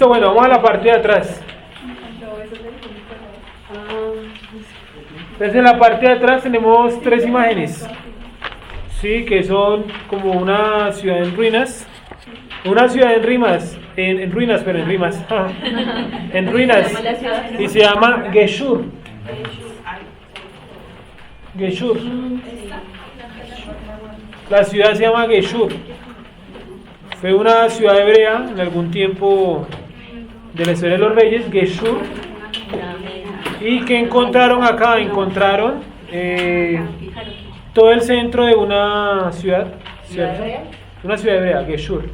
Listo, bueno, vamos a la parte de atrás. Entonces en la parte de atrás tenemos 3 imágenes, sí, que son como una ciudad en ruinas, una ciudad en rimas, en ruinas, pero en rimas, en ruinas, y se llama Geshur. Geshur. La ciudad se llama Geshur. Fue una ciudad hebrea en algún tiempo de la historia de los reyes, Geshur. ¿Y qué encontraron acá? Encontraron todo el centro de una ciudad, ¿cierto? Una ciudad hebrea, Geshur.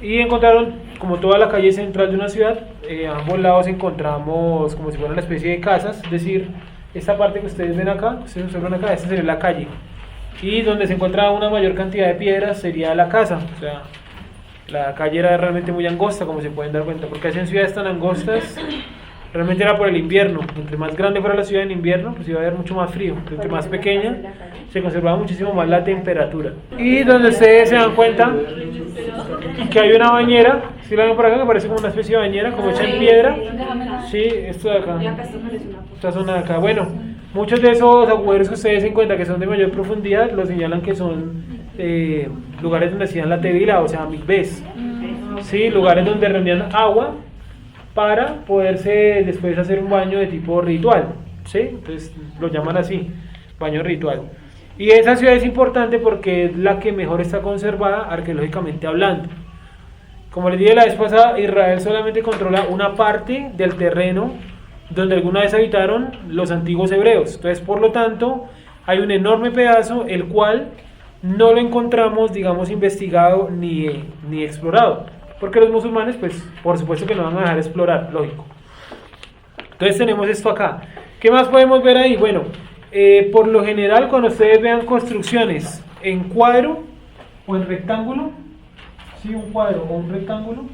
Y encontraron como toda la calle central de una ciudad. A ambos lados encontramos como si fuera una especie de casas, es decir, esta parte que ustedes ven acá, esta sería la calle. Y donde se encuentra una mayor cantidad de piedras sería la casa. O sea, la calle era realmente muy angosta, como se pueden dar cuenta, porque hacen ciudades tan angostas. Realmente era por el invierno. Entre más grande fuera la ciudad en invierno, pues iba a haber mucho más frío. Entre más pequeña, se conservaba muchísimo más la temperatura. Y donde ustedes se dan cuenta que hay una bañera, si la ven por acá, que parece como una especie de bañera, como hecha en piedra. Sí, esto de acá. Esta zona de acá. Bueno, muchos de esos agujeros que ustedes se encuentran que son de mayor profundidad, los señalan que son lugares donde hacían la tevila, o sea, mikvés. Sí, lugares donde reunían agua para poderse después hacer un baño de tipo ritual, ¿sí? Entonces lo llaman así, baño ritual. Y esa ciudad es importante porque es la que mejor está conservada arqueológicamente hablando. Como les dije la vez pasada, Israel solamente controla una parte del terreno donde alguna vez habitaron los antiguos hebreos. Entonces, por lo tanto, hay un enorme pedazo el cual no lo encontramos, digamos, investigado ni explorado. Porque los musulmanes, pues, por supuesto que no van a dejar explorar, lógico. Entonces tenemos esto acá. ¿Qué más podemos ver ahí? Bueno, por lo general, cuando ustedes vean construcciones en cuadro o en rectángulo, ¿sí? Un cuadro o un rectángulo,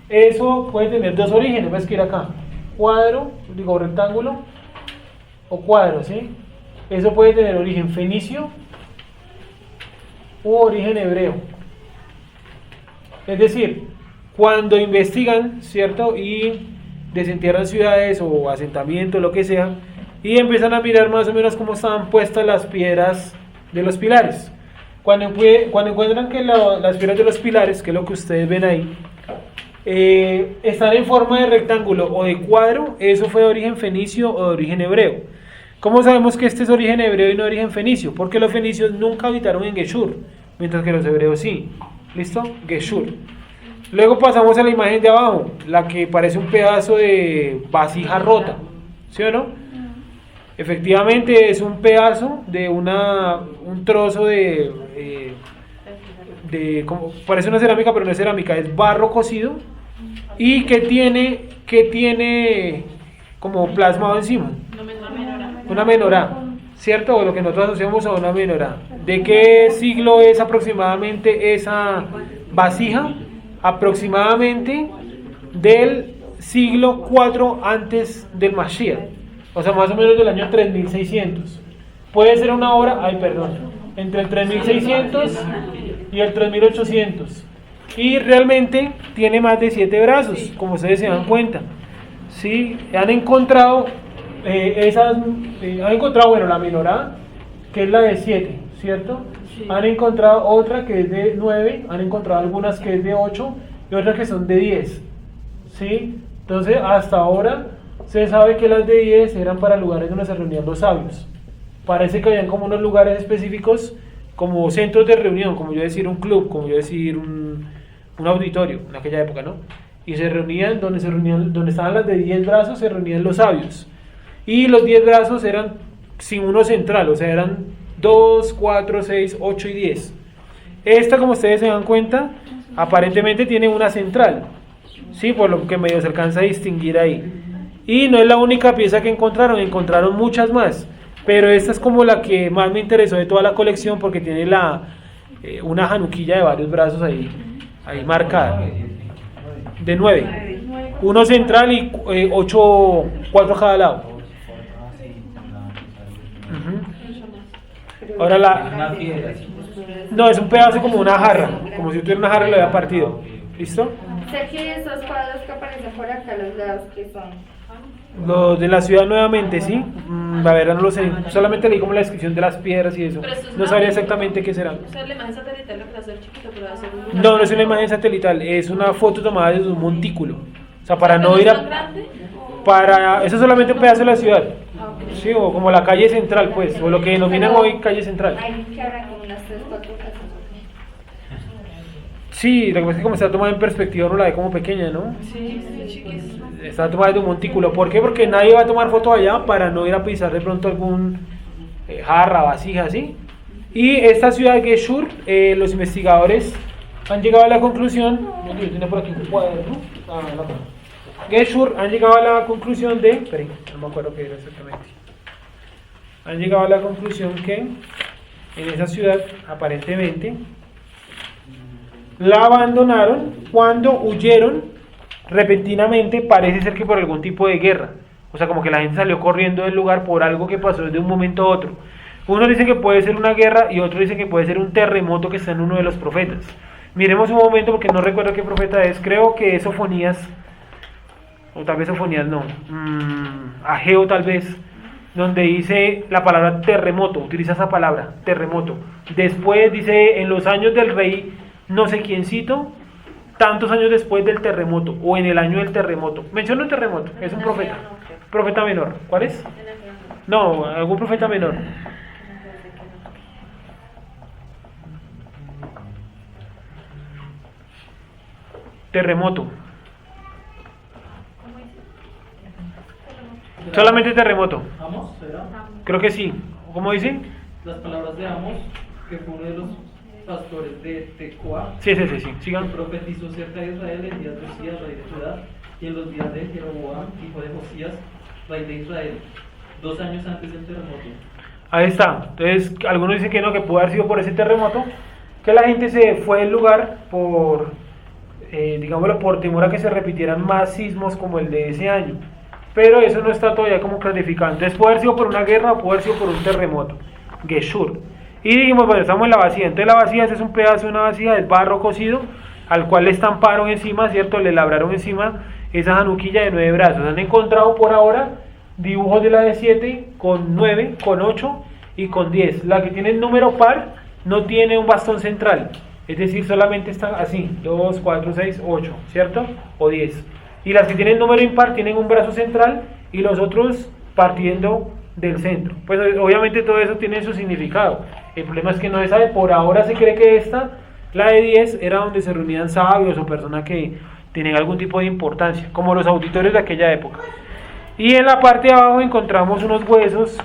eso puede tener dos orígenes. Ves que ir acá, cuadro, digo rectángulo o cuadro, ¿sí? Eso puede tener origen fenicio u origen hebreo. Es decir, cuando investigan, ¿cierto? Y desentierran ciudades o asentamientos, lo que sea, y empiezan a mirar más o menos cómo estaban puestas las piedras de los pilares. Cuando encuentran que las piedras de los pilares, que es lo que ustedes ven ahí, están en forma de rectángulo o de cuadro, eso fue de origen fenicio o de origen hebreo. ¿Cómo sabemos que este es origen hebreo y no de origen fenicio? Porque los fenicios nunca habitaron en Geshur, mientras que los hebreos sí. ¿Listo? Geshur. Luego pasamos a la imagen de abajo, la que parece un pedazo de vasija rota, ¿sí o no? Efectivamente es un pedazo de un trozo de como, parece una cerámica, pero no es cerámica, es barro cocido y que tiene como plasmado encima una menorá, ¿cierto? O lo que nosotros asociamos a una menorá. ¿De qué siglo es aproximadamente esa vasija? Aproximadamente del siglo IV antes del Mashiach, o sea, más o menos del año 3600. Puede ser una obra, entre el 3600 y el 3800. Y realmente tiene más de 7 brazos, como ustedes se dan cuenta. ¿Sí? Han encontrado bueno, la menorá, que es la de 7, ¿cierto? Sí. Han encontrado otra que es de 9, han encontrado algunas que es de 8 y otras que son de 10, ¿sí? Entonces, hasta ahora se sabe que las de 10 eran para lugares donde se reunían los sabios. Parece que habían como unos lugares específicos, como centros de reunión, como yo decir un club, como yo decir un auditorio en aquella época, ¿no? Y se reunían, donde estaban las de 10 brazos, se reunían los sabios. Y los 10 brazos eran sin uno central, o sea, eran 2, 4, 6, 8 y 10. Esta, como ustedes se dan cuenta, aparentemente tiene una central, ¿sí? Por lo que medio se alcanza a distinguir ahí. Y no es la única pieza que encontraron muchas más, pero esta es como la que más me interesó de toda la colección porque tiene una januquilla de varios brazos ahí marcada, de 9, uno central y 8, 4 a cada lado. Ahora no, es un pedazo como una jarra, como si tuviera una jarra y lo había partido. ¿Listo? Sé que esos cuadros que aparecen por acá, los lados que son. Los de la ciudad nuevamente, ¿sí? A ver, no lo sé. Solamente leí como la descripción de las piedras y eso. Pero esto es No una- sabría exactamente qué será. O sea, la imagen satelital lo que va a hacer chiquito, pero va a ser un lugar. No, no es una imagen satelital, es una foto tomada desde un montículo. O sea, para ¿Pero no es ir tan a... grande? Para... Eso es solamente un pedazo de la ciudad. Ah, ok. Sí, o como la calle central, pues, o lo que denominan hoy calle central. Hay que habrá como unas 3, 4 casas. Sí, lo que pasa es que como está tomada en perspectiva uno la ve como pequeña, ¿no? Sí, sí, chiquis. Está tomada desde un montículo. ¿Por qué? Porque nadie va a tomar foto allá para no ir a pisar de pronto algún jarra, vasija, ¿sí? Y esta ciudad de Geshur, los investigadores han llegado a la conclusión, yo tengo por aquí un cuaderno, Geshur han llegado a la conclusión de, esperen, no me acuerdo qué era exactamente, han llegado a la conclusión que en esa ciudad aparentemente la abandonaron cuando huyeron repentinamente, parece ser que por algún tipo de guerra. O sea, como que la gente salió corriendo del lugar por algo que pasó de un momento a otro. Unos dicen que puede ser una guerra y otros dicen que puede ser un terremoto que está en uno de los profetas. Miremos un momento porque no recuerdo qué profeta es. Creo que es Sofonías, o tal vez Sofonías no. Ageo tal vez, donde dice la palabra terremoto, utiliza esa palabra, terremoto. Después dice en los años del rey no sé quiéncito, tantos años después del terremoto, o en el año del terremoto. Menciona un terremoto, es un profeta. Profeta menor. ¿Cuál es? No, algún profeta menor. Terremoto. Solamente terremoto. Amos, ¿será? Creo que sí. ¿Cómo dicen? Las palabras de Amos, que fue uno de los pastores de Tecoa, Sí. que Sigan. profetizó cerca de Israel en días de Josías, rey de Judá, y en los días de Jeroboam, hijo de Josías, rey de Israel, 2 años antes del terremoto. Ahí está. Entonces, algunos dicen que no, que pudo haber sido por ese terremoto, que la gente se fue del lugar por, digámoslo, por temor a que se repitieran más sismos como el de ese año. Pero eso no está todavía como clarificado. Entonces, puede haber sido por una guerra o puede haber sido por un terremoto. Geshur. Y dijimos, bueno, estamos en la vacía. Entonces, la vacía es un pedazo de una vacía, es barro cocido, al cual le estamparon encima, ¿cierto? Le labraron encima esa januquilla de 9 brazos. Han encontrado por ahora dibujos de la de 7 con 9, con 8 y con 10. La que tiene el número par no tiene un bastón central, es decir, solamente están así, 2, 4, 6, 8, ¿cierto? O 10. Y las que tienen el número impar tienen un brazo central y los otros partiendo del centro. Pues obviamente todo eso tiene su significado. El problema es que no se sabe, por ahora se cree que esta, la de 10, era donde se reunían sabios o personas que tenían algún tipo de importancia, como los auditorios de aquella época. Y en la parte de abajo encontramos unos huesos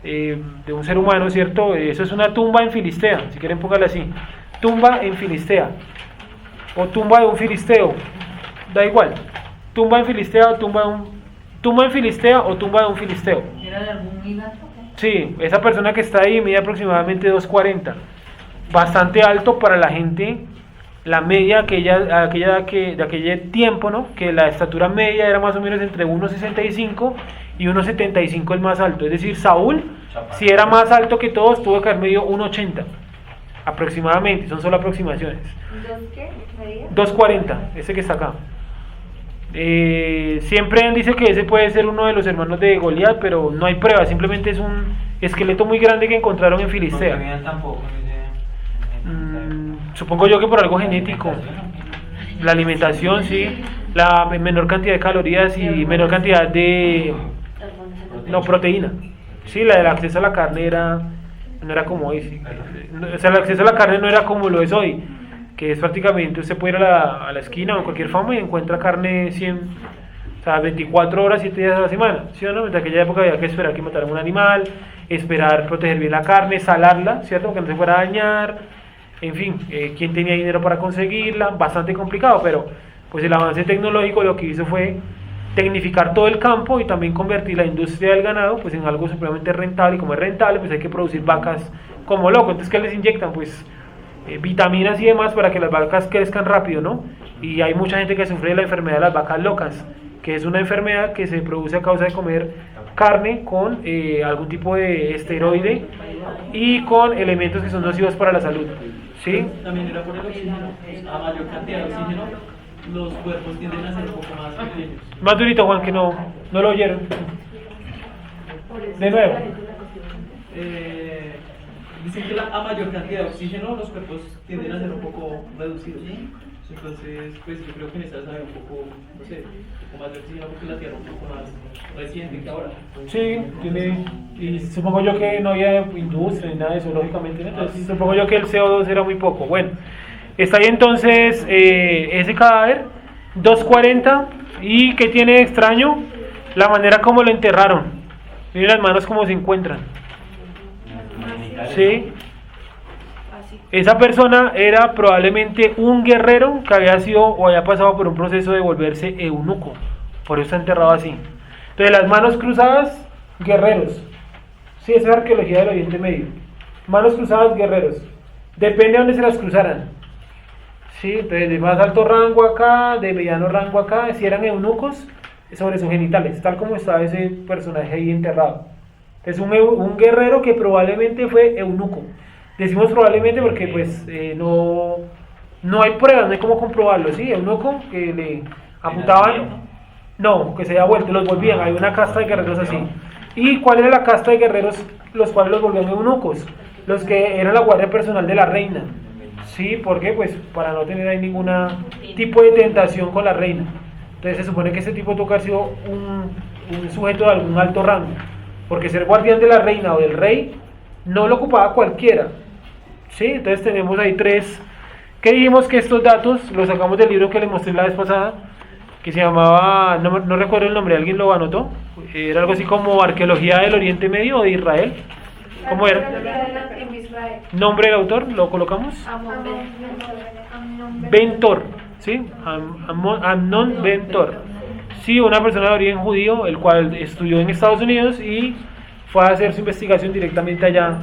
de un ser humano, ¿cierto? Eso es una tumba en Filistea, si quieren póngale así, tumba en Filistea, o tumba de un filisteo, da igual, tumba en Filistea o tumba en Filistea o tumba de un filisteo. ¿Era de algún gigante? Sí, esa persona que está ahí mide aproximadamente 2,40, bastante alto para la gente. La media de aquel tiempo, ¿no? Que la estatura media era más o menos entre 1,65 y 1,75 el más alto. Es decir, Saúl, si era más alto que todos, tuvo que haber medido 1,80 aproximadamente, son solo aproximaciones. ¿Dos qué? ¿Medida? 2,40, ese que está acá. Siempre dice que ese puede ser uno de los hermanos de Goliat, pero no hay pruebas, simplemente es un esqueleto muy grande que encontraron en Filistea. Supongo yo que por algo genético, la alimentación, sí, la menor cantidad de calorías y menor cantidad de proteína. Sí, del acceso a la carne no era como hoy, sí. O sea, el acceso a la carne no era como lo es hoy, que es prácticamente usted puede ir a la esquina o a cualquier farma y encuentra carne 100, o sea, 24 horas, 7 días a la semana, ¿sí o no? En aquella época había que esperar que mataran un animal, esperar proteger bien la carne, salarla, ¿cierto? Que no se fuera a dañar. En fin, quién tenía dinero para conseguirla, bastante complicado, pero pues el avance tecnológico lo que hizo fue tecnificar todo el campo y también convertir la industria del ganado pues en algo supremamente rentable, y como es rentable pues hay que producir vacas como loco. Entonces, ¿qué les inyectan? Pues vitaminas y demás para que las vacas crezcan rápido, ¿no? Y hay mucha gente que sufre de la enfermedad de las vacas locas, que es una enfermedad que se produce a causa de comer carne con algún tipo de esteroide y con elementos que son nocivos para la salud. ¿sí? También era por el oxígeno. A mayor cantidad de oxígeno, los cuerpos tienden a ser un poco más pequeños. Más durito, Juan, que no lo oyeron. De nuevo. Dicen que a mayor cantidad de oxígeno los cuerpos tienden a ser un poco reducidos. Entonces, pues yo creo que necesitas saber un poco, no sé, un poco más de oxígeno porque la Tierra es un poco más reciente que ahora. Sí, y supongo yo que no había industria ni nada de eso, lógicamente, ¿no? Entonces, supongo yo que el CO2 era muy poco. Bueno, está ahí entonces ese cadáver, 240, y ¿qué tiene de extraño? La manera como lo enterraron. Miren las manos como se encuentran. Sí. Esa persona era probablemente un guerrero que había sido o había pasado por un proceso de volverse eunuco. Por eso está enterrado así. Entonces las manos cruzadas, guerreros. Sí, esa es arqueología del Oriente Medio. Manos cruzadas, guerreros. Depende de dónde se las cruzaran. Sí, entonces de más alto rango acá, de mediano rango acá, si eran eunucos, sobre sus genitales, tal como estaba ese personaje ahí enterrado. Es un guerrero que probablemente fue eunuco. Decimos probablemente porque pues no hay pruebas, no hay cómo comprobarlo, ¿sí? Eunuco que le amputaban, no, que se había vuelto, los volvían, hay una casta de guerreros así. ¿Y cuál era la casta de guerreros los cuales los volvían eunucos? Los que eran la guardia personal de la reina, ¿sí? ¿Por qué? Pues para no tener ahí ningún tipo de tentación con la reina. Entonces se supone que ese tipo tuvo que haber sido un sujeto de algún alto rango, porque ser guardián de la reina o del rey no lo ocupaba cualquiera, ¿sí? Entonces tenemos ahí tres, que dijimos que estos datos los sacamos del libro que les mostré la vez pasada, que se llamaba, no recuerdo el nombre, ¿alguien lo anotó? Era algo así como Arqueología del Oriente Medio o de Israel. ¿Cómo era? ¿Nombre del autor? ¿Lo colocamos? Bentor, ¿sí? Amnon Bentor. Sí, una persona de origen judío, el cual estudió en Estados Unidos y fue a hacer su investigación directamente allá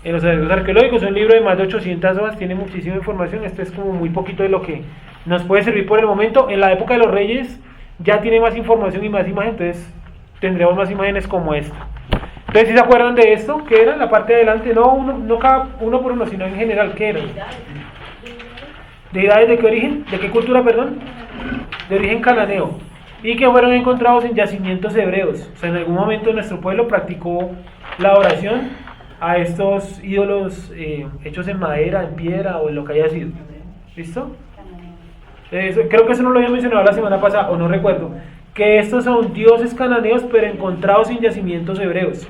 en los hallazgos arqueológicos. Es un libro de más de 800 hojas, tiene muchísima información. Esto es como muy poquito de lo que nos puede servir por el momento. En la época de los reyes ya tiene más información y más imágenes, entonces tendremos más imágenes como esta. Entonces, ¿sí se acuerdan de esto? ¿Qué era? La parte de adelante, no cada uno por uno, sino en general, ¿qué era? ¿Deidades de qué origen? ¿De qué cultura, perdón? De origen cananeo. Y que fueron encontrados en yacimientos hebreos. O sea, en algún momento nuestro pueblo practicó la oración a estos ídolos hechos en madera, en piedra o en lo que haya sido. ¿Listo? Creo que eso no lo había mencionado la semana pasada, o no recuerdo. Que estos son dioses cananeos, pero encontrados en yacimientos hebreos.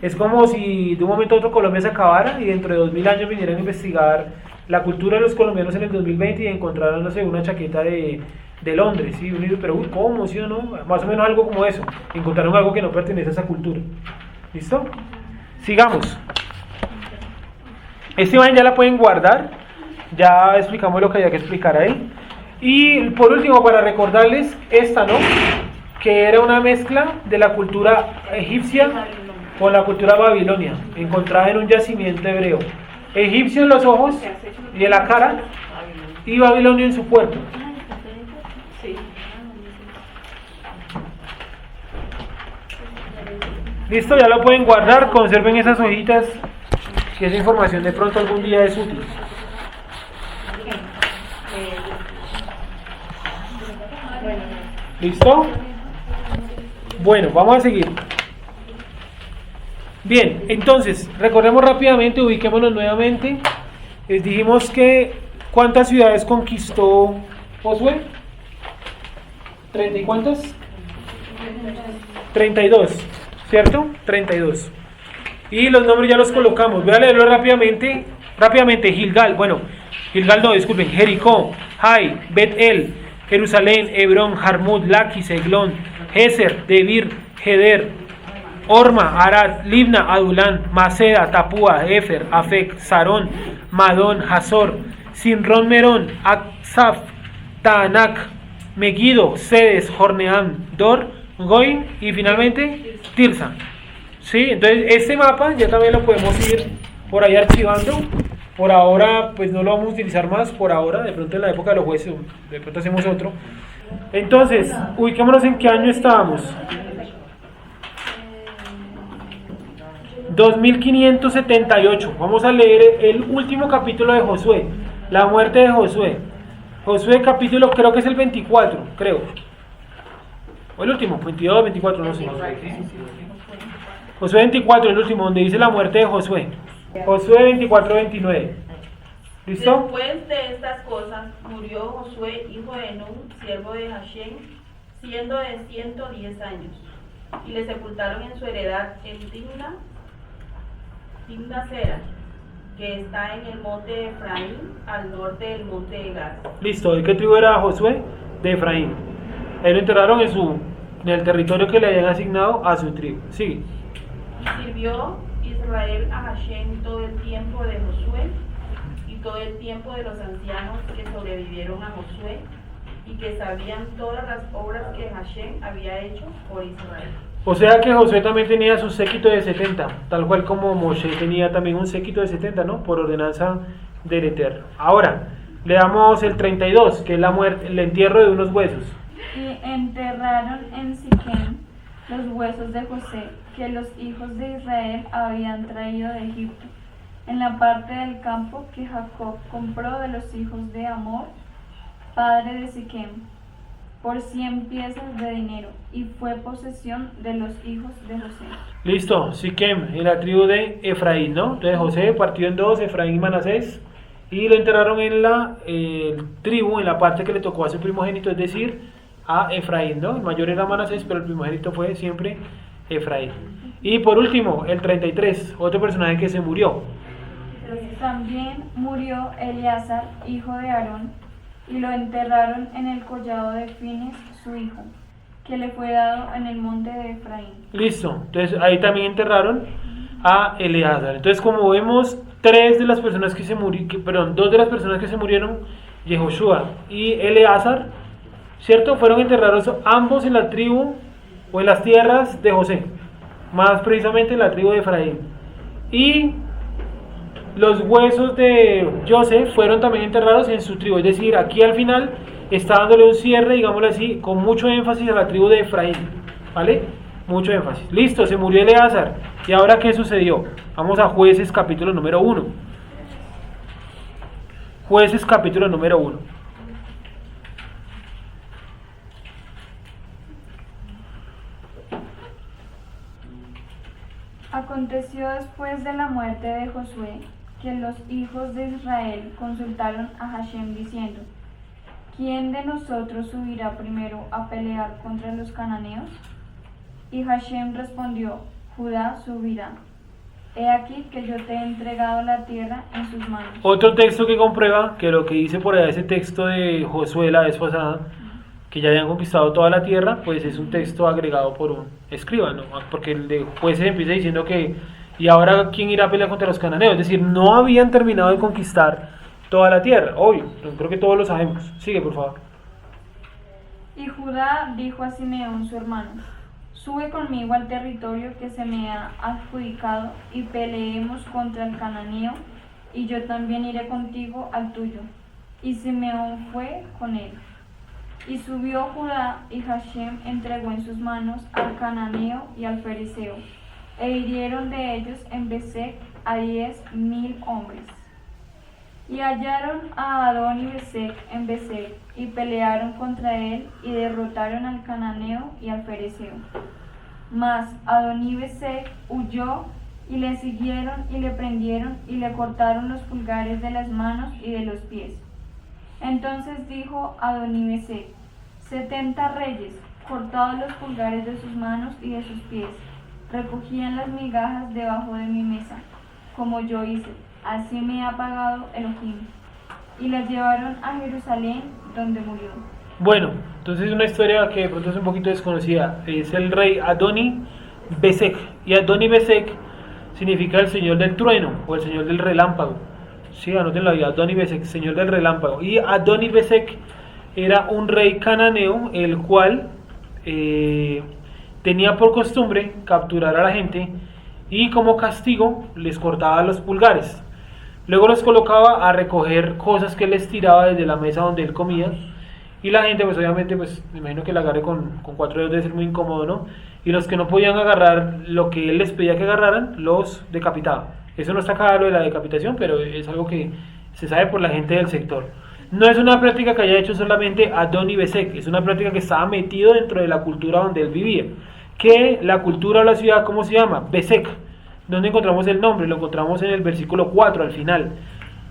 Es como si de un momento a otro Colombia se acabara y dentro de 2000 años vinieran a investigar la cultura de los colombianos en el 2020 y encontraron, no sé, una chaqueta de Londres, ¿sí? Pero ¿cómo? ¿Sí o no? Más o menos algo como eso. Encontraron algo que no pertenece a esa cultura. ¿Listo? Sigamos. Esta imagen ya la pueden guardar. Ya explicamos lo que había que explicar ahí. Y por último, para recordarles esta, ¿no? Que era una mezcla de la cultura egipcia con la cultura babilonia, encontrada en un yacimiento hebreo. Egipcio en los ojos y en la cara, y babilonio en su cuerpo. Listo, ya lo pueden guardar, conserven esas hojitas, que esa información de pronto algún día es útil. ¿Listo? Bueno, vamos a seguir. Bien, entonces, recordemos rápidamente, ubiquémonos nuevamente. Les dijimos que, ¿cuántas ciudades conquistó Josué? ¿30 y cuántas? 32, ¿cierto? 32. Y los nombres ya los colocamos. Voy a leerlo rápidamente. Gilgal, Gilgal no, disculpen. Jericó, Jai, Bet-El, Jerusalén, Hebrón, Jarmut, Laquis, Eglón, Geser, Debir, Heder, Orma, Arad, Libna, Adulán, Maceda, Tapúa, Efer, Afec, Sarón, Madón, Hazor, Sinrón, Merón, Aksaf, Taanak, Megiddo, Sedes, Jorneam, Dor, Goim y finalmente Tirsa. ¿Sí? Entonces este mapa ya también lo podemos ir por ahí archivando. Por ahora pues no lo vamos a utilizar más, por ahora, de pronto en la época de los jueces, de pronto hacemos otro. Entonces, ubiquémonos en qué año estábamos. 2578. Vamos a leer el último capítulo de Josué, la muerte de Josué. Josué capítulo creo que es el 24, creo. O el último, 22, 24, no sé. Josué 24, el último, donde dice la muerte de Josué. Josué 24, 29. ¿Listo? Después de estas cosas murió Josué, hijo de Nun, siervo de Hashem, siendo de 110 años, y le sepultaron en su heredad en Timna Sera, que está en el monte de Efraín, al norte del monte de Gad. Listo, ¿de qué tribu era Josué? De Efraín. Ahí lo enterraron en el territorio que le habían asignado a su tribu. Sigue. Y sirvió Israel a Hashem todo el tiempo de Josué y todo el tiempo de los ancianos que sobrevivieron a Josué y que sabían todas las obras que Hashem había hecho por Israel. O sea que Josué también tenía su séquito de 70, tal cual como Moshe tenía también un séquito de 70, ¿no? Por ordenanza del Eterno. Ahora, le damos el 32, que es la muerte, el entierro de unos huesos. Y enterraron en Siquem los huesos de José, que los hijos de Israel habían traído de Egipto, en la parte del campo que Jacob compró de los hijos de Hamor, padre de Siquem, por 100 piezas de dinero, y fue posesión de los hijos de José. Listo, Siquem, en la tribu de Efraín, ¿no? Entonces José partió en dos, Efraín y Manasés, y lo enterraron en la tribu, en la parte que le tocó a su primogénito, es decir, a Efraín, ¿no? El mayor era Manasés, pero el primogénito fue siempre Efraín. Y por último, el 33, otro personaje que se murió. También murió Eleazar, hijo de Aarón, y lo enterraron en el collado de Fines, su hijo, que le fue dado en el monte de Efraín. Listo, entonces ahí también enterraron a Eleazar. Entonces, como vemos, dos de las personas que se murieron, Yehoshua y Eleazar, ¿cierto? Fueron enterrados ambos en la tribu o en las tierras de José, más precisamente en la tribu de Efraín. Y los huesos de Joseph fueron también enterrados en su tribu, es decir, aquí al final está dándole un cierre, digámoslo así, con mucho énfasis a la tribu de Efraín, ¿vale? Mucho énfasis. Listo, se murió Eleazar. ¿Y ahora qué sucedió? Vamos a Jueces capítulo número 1. Jueces capítulo número 1. Aconteció después de la muerte de Josué que los hijos de Israel consultaron a Hashem diciendo: ¿Quién de nosotros subirá primero a pelear contra los cananeos? Y Hashem respondió: Judá subirá. He aquí que yo te he entregado la tierra en sus manos. Otro texto que comprueba que lo que dice por allá ese texto de Josué la vez pasada, que ya habían conquistado toda la tierra, pues es un texto agregado por un escriba, ¿no? Porque el de Jueces empieza diciendo que y ahora quién irá a pelear contra los cananeos, es decir, no habían terminado de conquistar toda la tierra, obvio, creo que todos lo sabemos. Sigue, por favor. Y Judá dijo a Simeón su hermano: Sube conmigo al territorio que se me ha adjudicado y peleemos contra el cananeo, y yo también iré contigo al tuyo. Y Simeón fue con él. Y subió Judá, y Hashem entregó en sus manos al cananeo y al fereceo, e hirieron de ellos en Besec a 10,000 hombres. Y hallaron a Adón y Besec en Besec, y pelearon contra él, y derrotaron al cananeo y al fereceo. Mas Adón y Besec huyó, y le siguieron, y le prendieron, y le cortaron los pulgares de las manos y de los pies. Entonces dijo Adonibesec: 70 reyes, cortados los pulgares de sus manos y de sus pies, recogían las migajas debajo de mi mesa, como yo hice, así me ha pagado Elohim. Y las llevaron a Jerusalén, donde murió. Bueno, entonces una historia que de pronto es un poquito desconocida. Es el rey Adoni-Besec. Y Adoni-Besec significa el señor del trueno o el señor del relámpago. Sí, anótenlo ahí, Adoni-Besec, señor del relámpago. Y Adoni-Besec era un rey cananeo, el cual tenía por costumbre capturar a la gente y como castigo les cortaba los pulgares. Luego los colocaba a recoger cosas que les tiraba desde la mesa donde él comía Y la gente, pues obviamente, pues me imagino que la agarre con 4 dedos debe ser muy incómodo, ¿no? Y los que no podían agarrar lo que él les pedía que agarraran, los decapitaba. Eso no está acá lo de la decapitación, pero es algo que se sabe por la gente del sector. No es una práctica que haya hecho solamente Adoni-Bezek, es una práctica que estaba metido dentro de la cultura donde él vivía. Que la cultura o la ciudad, ¿cómo se llama? Bezek. ¿Dónde encontramos el nombre? Lo encontramos en el versículo 4 al final.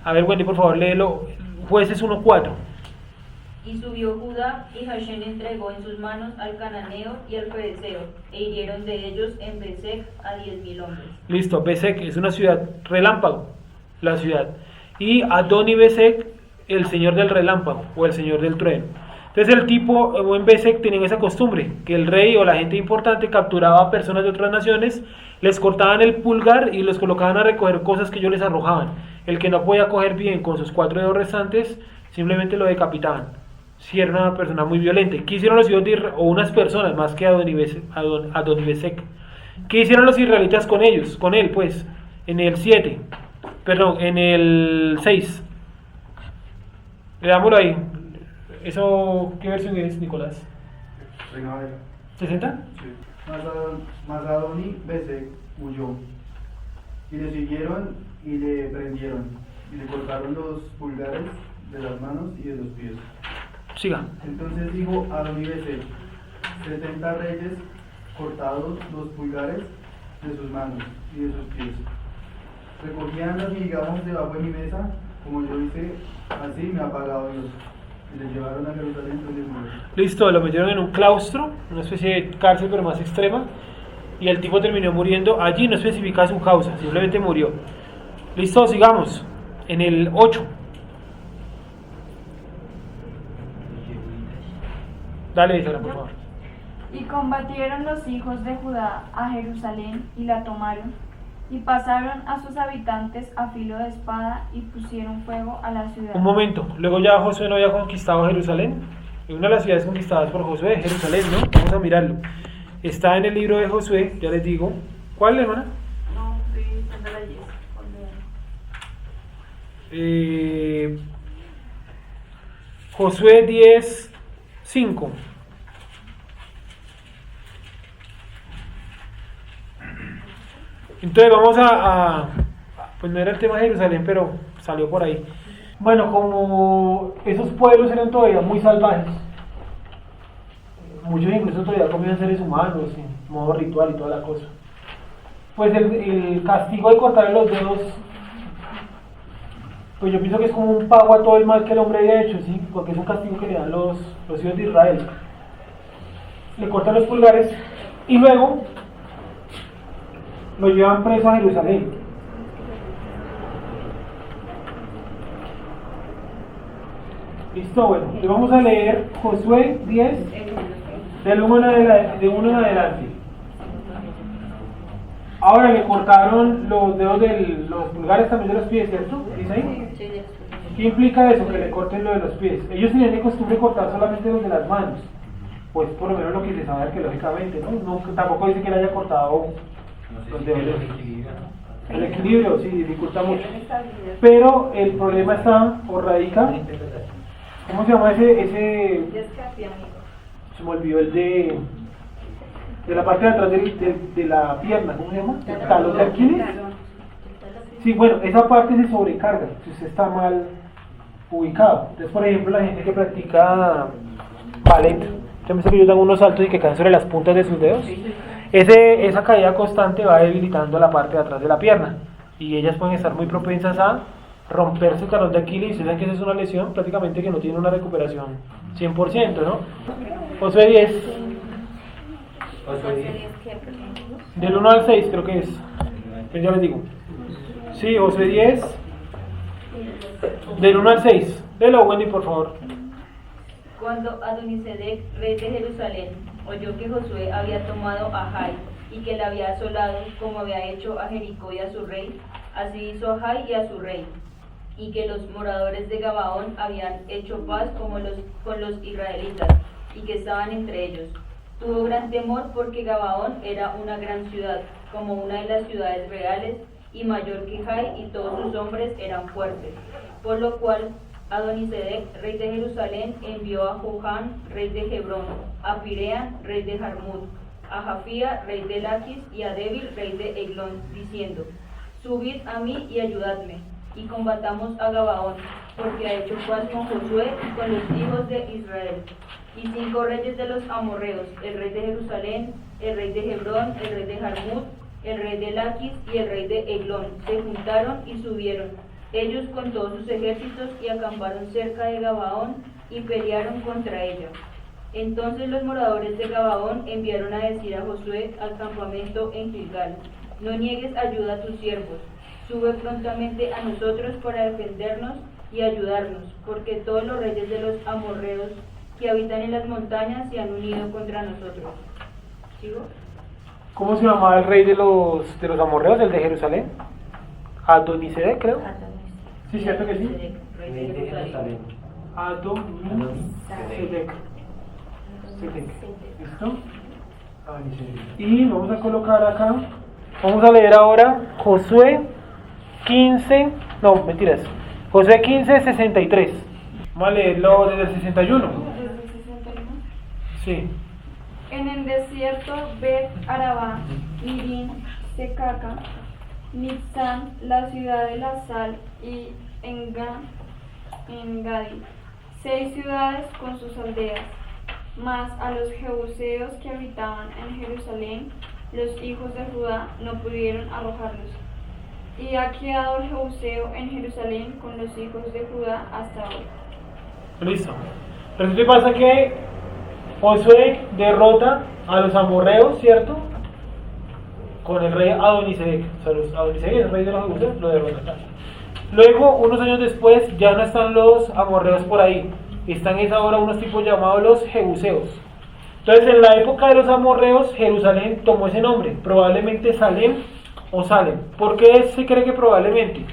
A ver, Wendy, por favor, léelo. Jueces 1:4. Y subió Judá, y Hashem entregó en sus manos al cananeo y al fereceo, e hirieron de ellos en Bezek a 10.000 hombres. Listo, Bezek es una ciudad relámpago, la ciudad. Y Adoni-Bezek, el señor del relámpago o el señor del trueno. Entonces el tipo en Bezek tenían esa costumbre, que el rey o la gente importante capturaba a personas de otras naciones, les cortaban el pulgar y los colocaban a recoger cosas que ellos les arrojaban. El que no podía coger bien con sus 4 dedos restantes, simplemente lo decapitaban. Si era una persona muy violenta. ¿Qué hicieron los hijos de Israel? O unas personas más que Adoni-Bezek. ¿Qué hicieron los israelitas con ellos? Con él, pues, en el 7. Perdón, en el 6. Leámoslo ahí. ¿Eso qué versión es, Nicolás? Reina Valera. ¿60? Sí. Mas Adoni-Bezek huyó, y le siguieron y le prendieron, y le cortaron los pulgares de las manos y de los pies. Siga. Entonces dijo Adoni-Bezek: 70 reyes cortados los pulgares de sus manos y de sus pies. Recogían las migajas debajo de mi mesa, como yo hice, así me ha pagado Dios. Y le llevaron a Jerusalén 3 días. Listo, lo metieron en un claustro, una especie de cárcel pero más extrema, y el tipo terminó muriendo allí, no especifica su causa, simplemente murió. Listo, sigamos. En el 8. Dale, Isabel, por favor. Y combatieron los hijos de Judá a Jerusalén y la tomaron, y pasaron a sus habitantes a filo de espada y pusieron fuego a la ciudad. Un momento, luego ya Josué no había conquistado Jerusalén. Una de las ciudades conquistadas por Josué, Jerusalén, ¿no? Vamos a mirarlo. Está en el libro de Josué, ya les digo. ¿Cuál, hermana? No, estoy buscando la 10. Josué 10:5. Entonces vamos pues no era el tema de Jerusalén, pero salió por ahí. Bueno, como esos pueblos eran todavía muy salvajes, muchos incluso todavía comían seres humanos, en modo ritual y toda la cosa, pues el castigo de cortarle los dedos, pues yo pienso que es como un pago a todo el mal que el hombre había hecho, ¿sí? Porque es un castigo que le dan los hijos de Israel. Le cortan los pulgares y luego lo llevan preso a Jerusalén. Listo, bueno, le vamos a leer Josué 10, del 1 en adelante. Ahora le cortaron los dedos de los pulgares también de los pies, ¿cierto? ¿Dice ahí? ¿Qué implica eso? Que le corten lo de los pies. Ellos tenían de costumbre cortar solamente los de las manos. Pues por lo menos lo que se sabe arqueológicamente, ¿no? Tampoco dice que le haya cortado los dedos. El equilibrio, sí, dificulta mucho. Pero el problema está, o radica, ¿cómo se llama ese? Se me olvidó el de la parte de atrás de la pierna, ¿cómo se llama? ¿El talón de Aquiles? Sí, bueno, esa parte se sobrecarga si usted está mal ubicado. Entonces, por ejemplo, la gente que practica ballet, usted me dice que ellos dan unos saltos y que caen sobre las puntas de sus dedos. Esa caída constante va debilitando la parte de atrás de la pierna y ellas pueden estar muy propensas a romperse el talón de Aquiles. Y saben que esa es una lesión prácticamente que no tiene una recuperación 100%, ¿no? Josué 10. Del 1 al 6 creo que es. Pues ya les digo. Sí, Josué 10. Del 1 al 6. Léelo, Wendy, por favor. Cuando Adonisedec, rey de Jerusalén, oyó que Josué había tomado a Jai y que la había asolado como había hecho a Jericó y a su rey, así hizo a Jai y a su rey, y que los moradores de Gabaón habían hecho paz con los israelitas y que estaban entre ellos. Tuvo gran temor porque Gabaón era una gran ciudad, como una de las ciudades reales, y mayor que Jai, y todos sus hombres eran fuertes, por lo cual Adonisedec, rey de Jerusalén, envió a Johan, rey de Hebrón, a Pirean, rey de Jarmut, a Jafía, rey de Laquis, y a Debir, rey de Eglón, diciendo: Subid a mí y ayudadme, y combatamos a Gabaón, porque ha hecho paz con Josué y con los hijos de Israel. Y 5 reyes de los amorreos, el rey de Jerusalén, el rey de Hebrón, el rey de Jarmut, el rey de Laquis y el rey de Eglón, se juntaron y subieron, ellos con todos sus ejércitos, y acamparon cerca de Gabaón y pelearon contra ella. Entonces los moradores de Gabaón enviaron a decir a Josué al campamento en Gilgal: No niegues ayuda a tus siervos, sube prontamente a nosotros para defendernos y ayudarnos, porque todos los reyes de los amorreos que habitan en las montañas se han unido contra nosotros. ¿Sigo? ¿Cómo se llamaba el rey de los amorreos, el de Jerusalén? Adonisedec, creo. Sí, cierto que sí. Rey de Jerusalén. Adonisedec. ¿Listo? Y vamos a colocar acá, vamos a leer ahora Josué 15, no, mentiras, Josué 15, 63. Vamos a leerlo desde el 61. Desde el 61. Sí. En el desierto, Bet Arabá, Mirín, Secaca, Nitzán, la ciudad de la sal, y Engadi, 6 ciudades con sus aldeas. Mas a los jebuseos que habitaban en Jerusalén, los hijos de Judá no pudieron arrojarlos. Y ha quedado el jebuseo en Jerusalén con los hijos de Judá hasta hoy. Listo. Resulta que pasa que Josué derrota a los amorreos, ¿cierto? Con el rey Adonisedec. O sea, Adonisedec, el rey de los jebuseos, lo derrota. Luego, unos años después, ya no están los amorreos por ahí. Están ahora unos tipos llamados los jebuseos. Entonces, en la época de los amorreos, Jerusalén tomó ese nombre, probablemente Salem o Salem. ¿Por qué se cree que probablemente?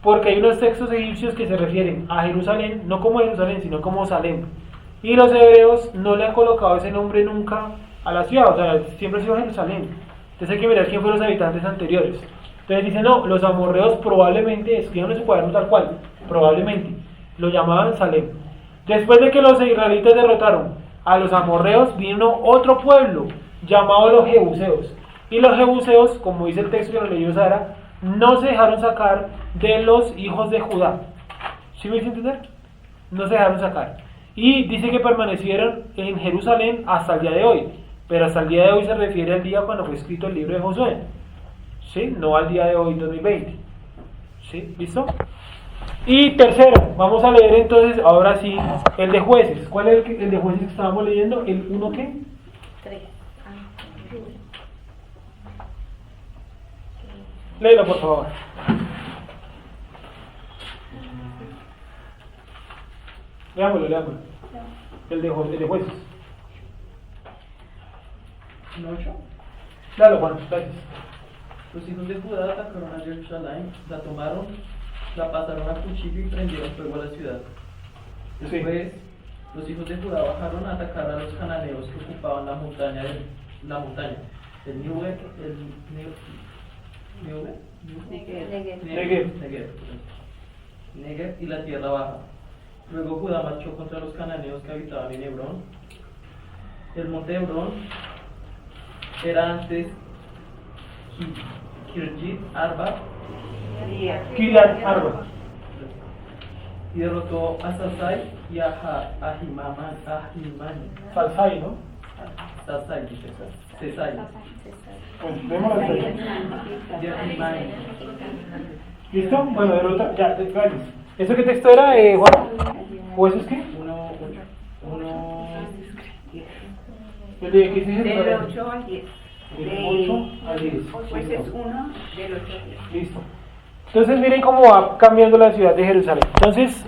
Porque hay unos textos egipcios que se refieren a Jerusalén, no como Jerusalén, sino como Salem. Y los hebreos no le han colocado ese nombre nunca a la ciudad, o sea, siempre ha sido Jerusalén. Entonces hay que mirar quién fueron los habitantes anteriores. Entonces dicen, no, los amorreos probablemente, escriban en su cuaderno tal cual, probablemente, lo llamaban Salem. Después de que los israelitas derrotaron a los amorreos, vino otro pueblo llamado los jebuseos. Y los jebuseos, como dice el texto que nos leyó Sara, no se dejaron sacar de los hijos de Judá. ¿Sí me hice entender? No se dejaron sacar. Y dice que permanecieron en Jerusalén hasta el día de hoy. Pero hasta el día de hoy se refiere al día cuando fue escrito el libro de Josué. ¿Sí? No al día de hoy, 2020. ¿Sí? ¿Listo? Y tercero, vamos a leer entonces, ahora sí, el de jueces. ¿Cuál es el de jueces que estábamos leyendo? ¿El 1 qué? 3. Léelo, por favor. Leámoslo. El de jueces. ¿Un 8? Léalo, Juan, gracias. Los hijos de Judá atacaron a Jerusalén, la tomaron, la pasaron a cuchillo y prendieron fuego a la ciudad. Después, los hijos de Judá bajaron a atacar a los cananeos que ocupaban la montaña, el Negev y la tierra baja. Luego Judá marchó contra los cananeos que habitaban en Hebrón. El monte Hebrón era antes Kirjit Arba. Y derrotó a Sasai y a Ahimani. Salsai, ¿no? Sasai, dice Sesai. Pues vemos la serie. Y Ahimani. ¿Listo? Bueno, derrota. Ya, gracias. ¿Eso qué texto era, Juan? ¿O eso es qué? El de qué dice Del 8 al 10. Del 8 al 10. Pues es 1 del 8 al 10. Listo. Entonces miren cómo va cambiando la ciudad de Jerusalén. Entonces,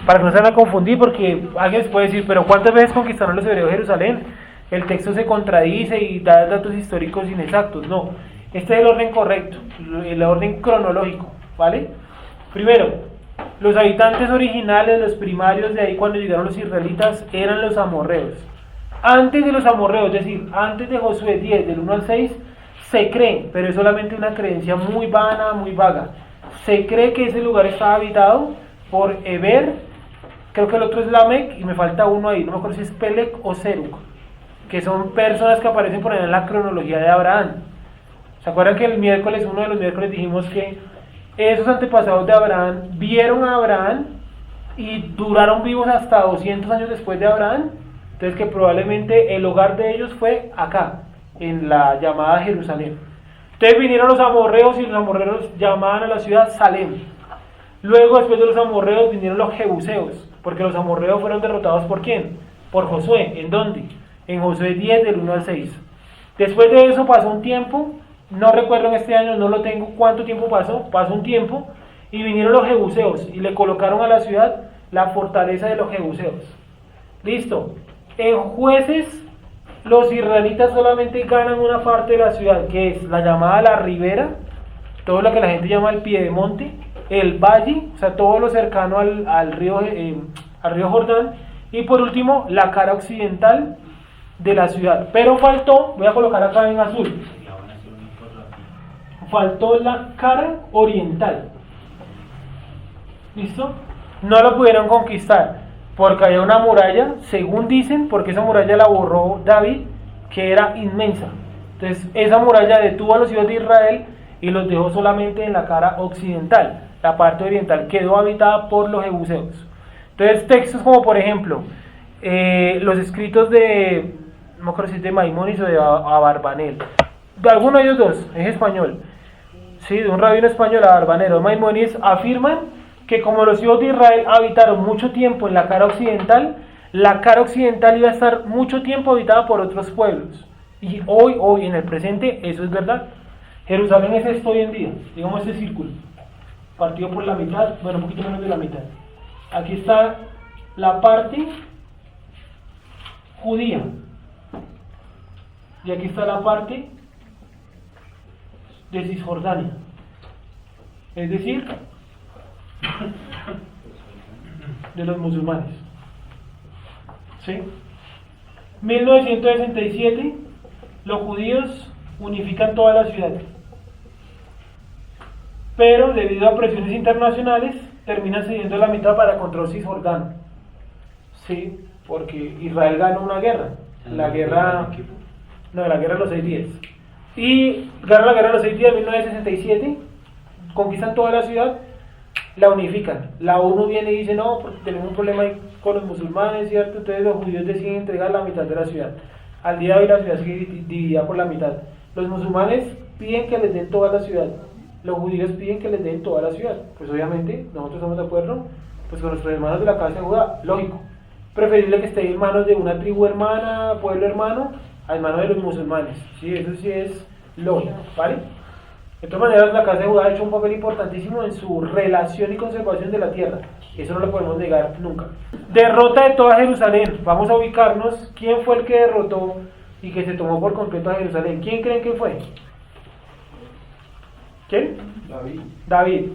para que no se van a confundir, porque alguien se puede decir, pero ¿cuántas veces conquistaron los hebreos Jerusalén? El texto se contradice y da datos históricos inexactos. No, este es el orden correcto, el orden cronológico, ¿vale? Primero, los habitantes originales, los primarios de ahí cuando llegaron los israelitas, eran los amorreos. Antes de los amorreos, es decir, antes de Josué 10, del 1 al 6, se cree, pero es solamente una creencia muy vana, muy vaga. Se cree que ese lugar estaba habitado por Eber creo que el otro es Lamec y me falta uno ahí, no me acuerdo si es Pelec o Serug, que son personas que aparecen por ahí en la cronología de Abraham. ¿Se acuerdan que uno de los miércoles dijimos que esos antepasados de Abraham vieron a Abraham y duraron vivos hasta 200 años después de Abraham? Entonces que probablemente el hogar de ellos fue acá, en la llamada Jerusalén. Entonces vinieron los amorreos y los amorreos llamaban a la ciudad Salem. Luego, después de los amorreos, vinieron los jebuseos, porque los amorreos fueron derrotados ¿por quién? Por Josué. ¿En dónde? En Josué 10, del 1 al 6. Después de eso pasó un tiempo, no recuerdo en este año, no lo tengo cuánto tiempo pasó un tiempo, y vinieron los jebuseos, y le colocaron a la ciudad la fortaleza de los jebuseos. Listo. En Jueces, los israelitas solamente ganan una parte de la ciudad, que es la llamada la ribera, todo lo que la gente llama el piedemonte, el valle, o sea, todo lo cercano al río Jordán, y por último, la cara occidental de la ciudad. Pero faltó, voy a colocar acá en azul, faltó la cara oriental. ¿Listo? No lo pudieron conquistar, porque había una muralla, según dicen, porque esa muralla la borró David, que era inmensa. Entonces, esa muralla detuvo a los hijos de Israel y los dejó solamente en la cara occidental. La parte oriental quedó habitada por los jebuseos. Entonces, textos como, por ejemplo, los escritos de, no me acuerdo si es de Maimónides o de Abarbanel, de alguno de ellos dos, es español, sí, de un rabino español, Abarbanel o Maimónides, afirman que como los hijos de Israel habitaron mucho tiempo en la cara occidental iba a estar mucho tiempo habitada por otros pueblos. Y hoy en el presente, eso es verdad. Jerusalén es esto hoy en día, digamos este círculo, partido por la mitad, bueno, un poquito menos de la mitad. Aquí está la parte judía, y aquí está la parte de Cisjordania, es decir, de los musulmanes. ¿Sí? 1967, los judíos unifican toda la ciudad, pero debido a presiones internacionales terminan cediendo la mitad para control Cisjordano. Sí, porque Israel ganó una guerra, la guerra de los 6 días, y gana la guerra de los 6 días en 1967, conquistan toda la ciudad, la unifican. La ONU viene y dice no, porque tenemos un problema ahí con los musulmanes, ¿cierto? Entonces los judíos deciden entregar la mitad de la ciudad. Al día de hoy la ciudad sigue dividida por la mitad. Los musulmanes piden que les den toda la ciudad, los judíos piden que les den toda la ciudad. Pues obviamente nosotros estamos de acuerdo pues con nuestros hermanos de la casa de Judá, lógico. Preferible que esté en manos de una tribu hermana, pueblo hermano, a manos de los musulmanes. Sí, eso sí es lógico, ¿vale? De todas maneras, la casa de Judá ha hecho un papel importantísimo en su relación y conservación de la tierra. Eso no lo podemos negar nunca. Derrota de toda Jerusalén. Vamos a ubicarnos. ¿Quién fue el que derrotó y que se tomó por completo a Jerusalén? ¿Quién creen que fue? ¿Quién? David.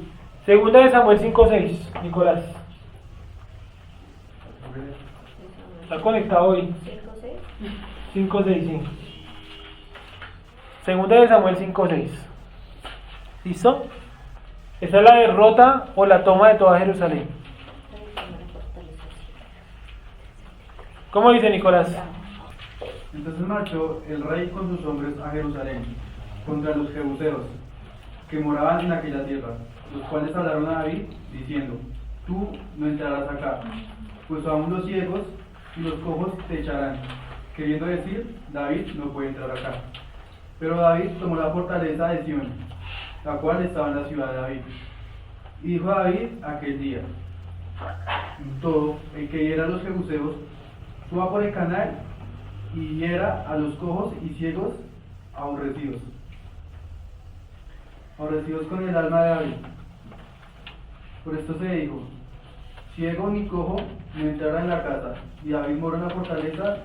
Segunda de Samuel 5:6. Nicolás. ¿Está conectado hoy? 5:6, sí. Segunda de Samuel 5:6. ¿Listo? Esa es la derrota o la toma de toda Jerusalén. ¿Cómo dice Nicolás? Entonces marchó el rey con sus hombres a Jerusalén contra los jebuseos que moraban en aquella tierra, los cuales hablaron a David diciendo: tú no entrarás acá, pues aún los ciegos y los cojos te echarán, queriendo decir: David no puede entrar acá. Pero David tomó la fortaleza de Sión, la cual estaba en la ciudad de David. Y dijo a David aquel día: todo el que hiera a los jebuseos suba por el canal y hiera a los cojos y ciegos aborrecidos con el alma de David. Por esto se dijo: ciego ni cojo no entrará en la casa. Y David moró en la fortaleza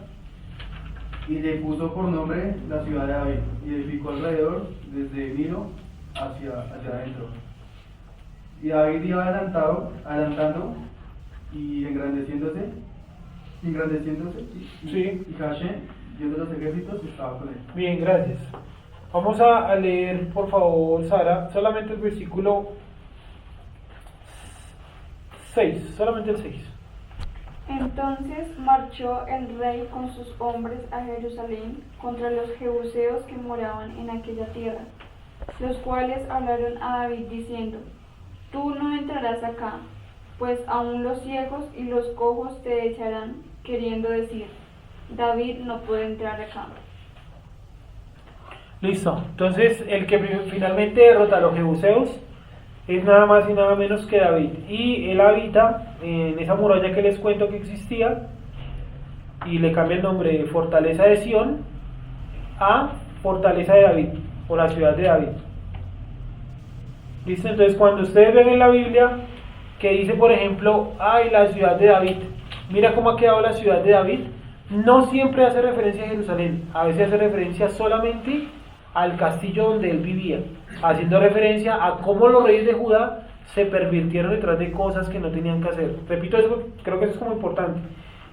y le puso por nombre la ciudad de David, y edificó alrededor desde Milo hacia adentro. Y David iba adelantando y engrandeciéndose, Sí. Y Hashem, Dios de los ejércitos, estaba con él. Bien, gracias. Vamos a leer, por favor, Sara, solamente el versículo 6, solamente el 6. Entonces marchó el rey con sus hombres a Jerusalén contra los jebuseos que moraban en aquella tierra, los cuales hablaron a David diciendo: Tú no entrarás acá, pues aún los ciegos y los cojos te echarán, queriendo decir: David no puede entrar acá. Listo. Entonces, el que finalmente derrota a los jebuseos es nada más y nada menos que David. Y él habita en esa muralla que les cuento que existía, y le cambia el nombre de Fortaleza de Sión a Fortaleza de David, o la ciudad de David. ¿Listo? Entonces, cuando ustedes ven en la Biblia que dice, por ejemplo, ay, la ciudad de David, mira cómo ha quedado la ciudad de David, no siempre hace referencia a Jerusalén, a veces hace referencia solamente al castillo donde él vivía, haciendo referencia a cómo los reyes de Judá se pervirtieron detrás de cosas que no tenían que hacer. Repito eso, creo que eso es como importante,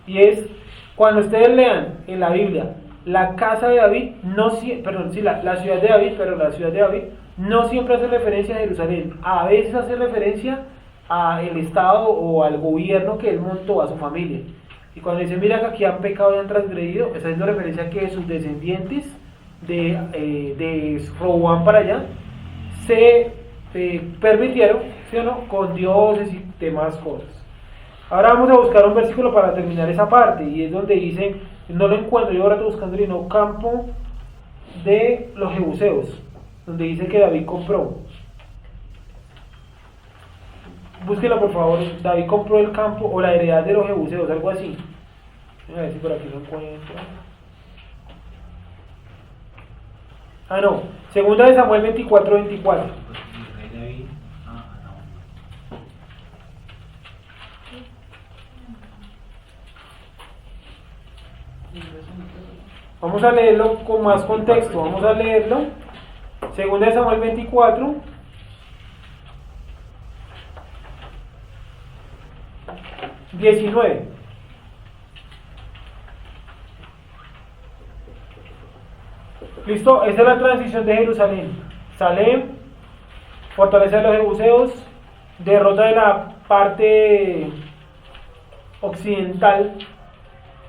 y es, cuando ustedes lean en la Biblia la casa de David, la ciudad de David, pero la ciudad de David no siempre hace referencia a Jerusalén, a veces hace referencia a el estado o al gobierno que él montó, a su familia. Y cuando dice, mira que aquí han pecado y han transgredido, está haciendo referencia a que sus descendientes de Roboam para allá se permitieron, ¿sí o no?, con dioses y demás cosas. Ahora vamos a buscar un versículo para terminar esa parte, y es donde dice, no lo encuentro, yo ahora estoy buscando el campo de los jebuseos, donde dice que David compró. Búsquelo por favor. David compró el campo o la heredad de los jebuseos, algo así. A ver si por aquí lo encuentro. Ah, no. Segunda de Samuel 24:24. Vamos a leerlo con más contexto. Vamos a leerlo. Segunda de Samuel 24. Listo, esta es la transición de Jerusalén. Salem, fortaleza de los jebuseos, derrota de la parte occidental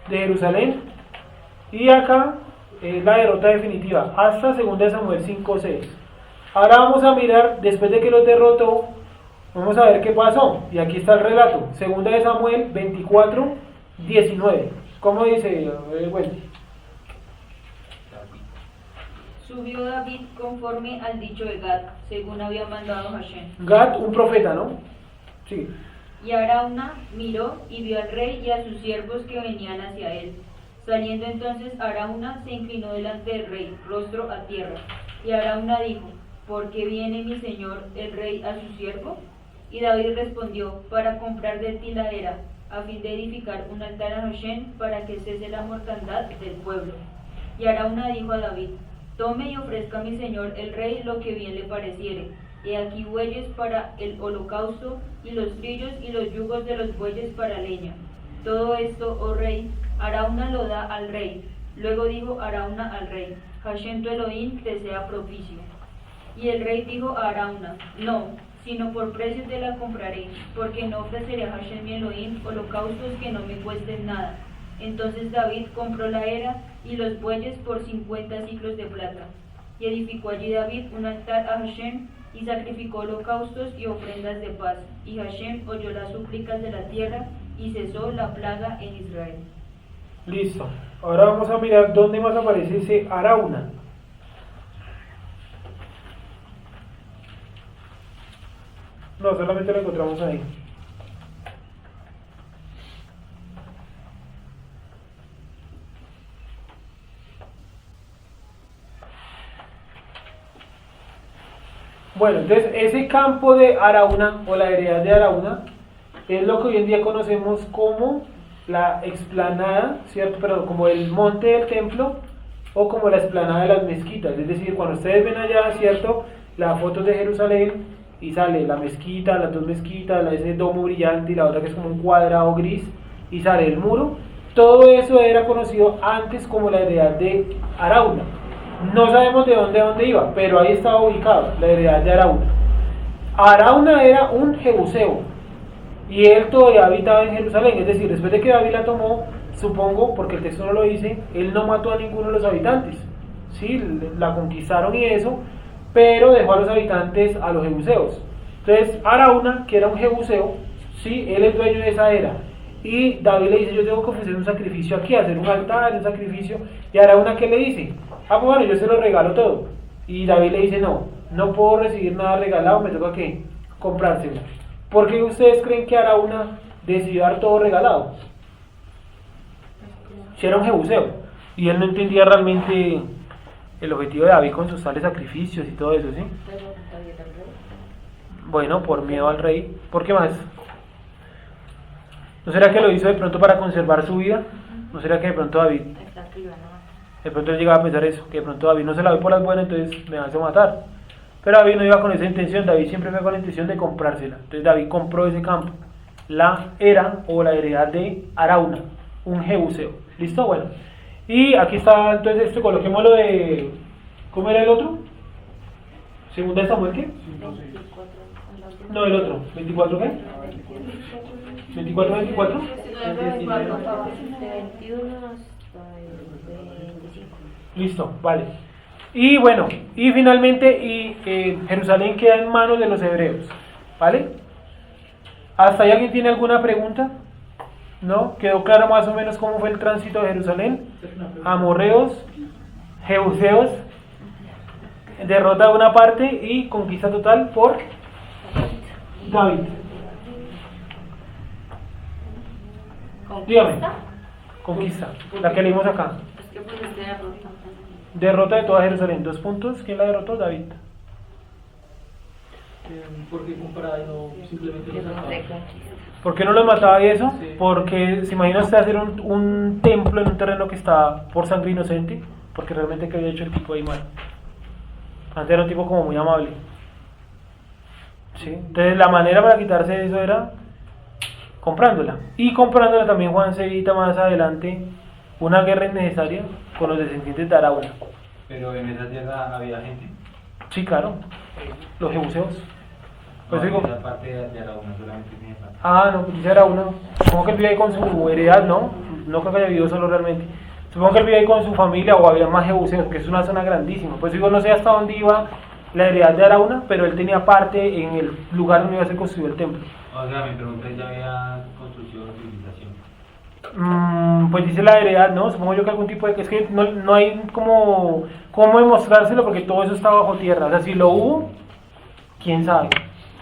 de Jerusalén, y acá es la derrota definitiva hasta 2 Samuel 5:6. Ahora vamos a mirar, después de que lo derrotó, vamos a ver qué pasó, y aquí está el relato. 2 Samuel 24:19. ¿Cómo dice Wendy? Subió David conforme al dicho de Gad, según había mandado Hashem. Gad, un profeta, ¿no? Sí. Y Arauna miró y vio al rey y a sus siervos que venían hacia él. Saliendo entonces Arauna se inclinó delante del rey, rostro a tierra. Y Arauna dijo: ¿Por qué viene mi señor el rey a su siervo? Y David respondió: para comprar de ti la era, a fin de edificar un altar a Hashem, para que cese la mortandad del pueblo. Y Arauna dijo a David: tome y ofrezca a mi señor el rey lo que bien le pareciere. He aquí bueyes para el holocausto, y los trillos y los yugos de los bueyes para leña. Todo esto, oh rey, Arauna lo da al rey. Luego dijo Arauna al rey: Hashem tu Elohim te sea propicio. Y el rey dijo a Arauna: no, sino por precio te la compraré, porque no ofreceré a Hashem mi Elohim holocaustos que no me cuesten nada. Entonces David compró la era y los bueyes por 50 siclos de plata. Y edificó allí David un altar a Hashem, y sacrificó holocaustos y ofrendas de paz. Y Hashem oyó las súplicas de la tierra, y cesó la plaga en Israel. Listo. Ahora vamos a mirar dónde más aparece ese Arauna. No, solamente lo encontramos ahí. Bueno, entonces ese campo de Arauna, o la heredad de Arauna, es lo que hoy en día conocemos como la explanada, ¿cierto? Pero como el monte del templo, o como la explanada de las mezquitas. Es decir, cuando ustedes ven allá, ¿cierto?, las fotos de Jerusalén, y sale la mezquita, las dos mezquitas, ese domo brillante, y la otra que es como un cuadrado gris, y sale el muro. Todo eso era conocido antes como la heredad de Arauna. No sabemos de dónde iba, pero ahí estaba ubicado la heredad de Arauna. Arauna era un jebuseo, y él todavía habitaba en Jerusalén, es decir, después de que David la tomó, supongo, porque el texto no lo dice, él no mató a ninguno de los habitantes, ¿sí? La conquistaron y eso, pero dejó a los habitantes a los jebuseos. Entonces Arauna, que era un jebuseo, ¿sí? Él es dueño de esa era, y David le dice, yo tengo que ofrecer un sacrificio aquí, hacer un altar, un sacrificio, y Arauna, ¿qué le dice? Ah, pues bueno, yo se lo regalo todo, y David le dice, no puedo recibir nada regalado, me toca que comprárselo. ¿Por qué ustedes creen que Arauna decidió dar todo regalado? Si era un jebuseo, y él no entendía realmente el objetivo de David con sus tales sacrificios y todo eso, ¿sí? Bueno, por miedo al rey. ¿Por qué más? ¿No será que lo hizo de pronto para conservar su vida? ¿No será que de pronto David, de pronto él llegaba a pensar eso, que de pronto David no se la ve por las buenas, entonces me hace matar? Pero David no iba con esa intención, David siempre fue con la intención de comprársela. Entonces David compró ese campo, la era o la heredad de Arauna, un jebuseo. ¿Listo? Bueno. Y aquí está, entonces esto, coloquémoslo de... ¿Cómo era el otro? ¿Segunda de Samuel qué? No, el otro. ¿24 qué? ¿24, 24? Listo, vale. Y bueno, y finalmente Jerusalén queda en manos de los hebreos, ¿vale? ¿Hasta ahí alguien tiene alguna pregunta? ¿No? ¿Quedó claro más o menos cómo fue el tránsito de Jerusalén? Amorreos, jebuseos, derrota de una parte y conquista total por David. Dígame. Conquista, la que leímos acá. Derrota de toda Jerusalén. 2 puntos. ¿Quién la derrotó? David. ¿Por qué comparada y no simplemente los mataba? ¿Por qué no los mataba y eso? Sí. Porque se imagina usted hacer un templo en un terreno que está por sangre inocente, porque realmente que había hecho el tipo ahí mal. Antes era un tipo como muy amable. ¿Sí? Entonces la manera para quitarse eso era comprándola. Y comprándola también Juan se evita más adelante una guerra innecesaria con los descendientes de Arauna. Pero en esa tierra había gente. Sí, claro. Los jebuseos. Pues No, digo, esa parte de Arauna solamente tiene parte. no, pues dice Arauna. Supongo que él vive ahí con su heredad, ¿no? No creo que haya vivido solo realmente. Supongo que él vive ahí con su familia o había más jebuseos, que es una zona grandísima. Pues digo, no sé hasta dónde iba la heredad de Arauna, pero él tenía parte en el lugar donde iba a ser construido el templo. O sea, mi pregunta es, ¿ya había construcción o civilización? Pues dice la heredad, ¿no? Supongo yo que algún tipo de... Es que no hay cómo demostrárselo porque todo eso está bajo tierra. O sea, si lo hubo, quién sabe.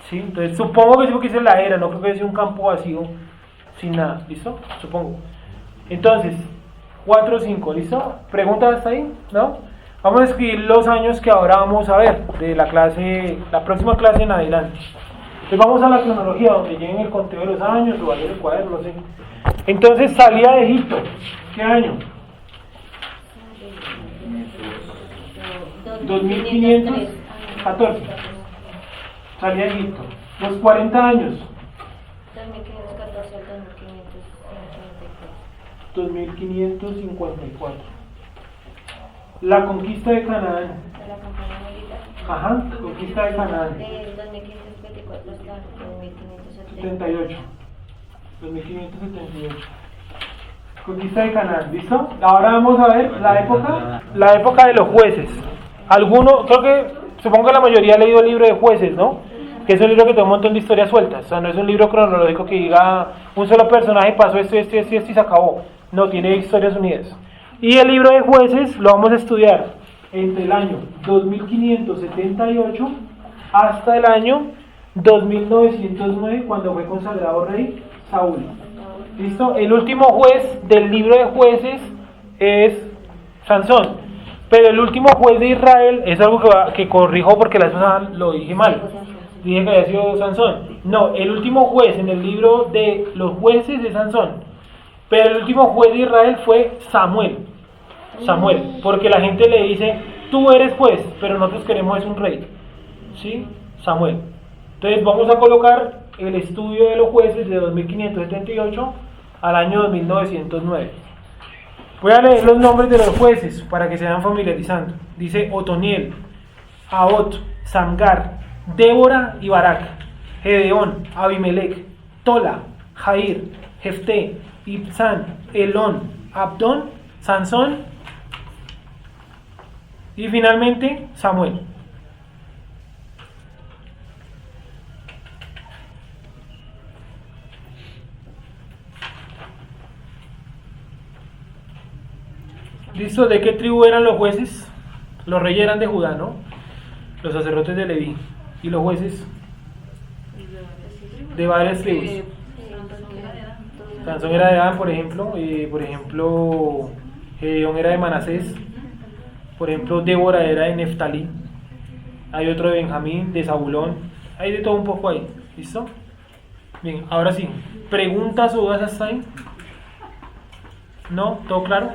¿Sí? Entonces supongo que es porque dice la era, no creo que sea un campo vacío sin nada. ¿Listo? Supongo. Entonces, 4 o 5, ¿listo? ¿Preguntas hasta ahí? ¿No? Vamos a escribir los años que ahora vamos a ver de la clase, la próxima clase en adelante. Entonces vamos a la cronología donde lleguen el conteo de los años o el cuaderno, no sé. Entonces salía de Egipto. ¿Qué año? 2514. Salía de Egipto. Los 40 años. 2514 al 2554. La conquista de Canaán. de la campaña militar. Ajá, conquista de Canaán. De 2554 hasta 2578. 78. 2578. Conquista de Canaán, ¿listo? Ahora vamos a ver la época de los jueces. Supongo que la mayoría ha leído el libro de jueces, ¿no? Que es un libro que tiene un montón de historias sueltas. O sea, no es un libro cronológico que diga un solo personaje pasó esto y se acabó. No, tiene historias unidas. Y el libro de jueces lo vamos a estudiar entre el año 2578 hasta el año 2909, cuando fue consagrado rey Saúl. ¿Listo? El último juez del libro de jueces es Sansón. Pero el último juez de Israel es algo que corrijo porque la vez pasada lo dije mal. Dije que había sido Sansón. No, el último juez en el libro de los jueces es Sansón. Pero el último juez de Israel fue Samuel, porque la gente le dice, tú eres juez, pero nosotros queremos es un rey. ¿Sí? Samuel. Entonces vamos a colocar el estudio de los jueces de 2578 al año 2909. Voy a leer los nombres de los jueces para que se vayan familiarizando. Dice Otoniel, Aot, Samgar, Débora y Barak, Gedeón, Abimelech, Tola, Jair, Jefté, Ibzán, Elón, Abdón, Sansón y finalmente Samuel. ¿Listo? ¿De qué tribu eran los jueces? Los reyes eran de Judá, ¿no? Los sacerdotes de Leví. ¿Y los jueces? De varias tribus. Sansón era de Dan, por ejemplo. Gedeón era de Manasés. Por ejemplo, Débora era de Neftalí. Hay otro de Benjamín, de Zabulón. Hay de todo un poco ahí. ¿Listo? Bien, ahora sí. ¿Preguntas o dudas hasta ahí? ¿No? ¿Todo claro?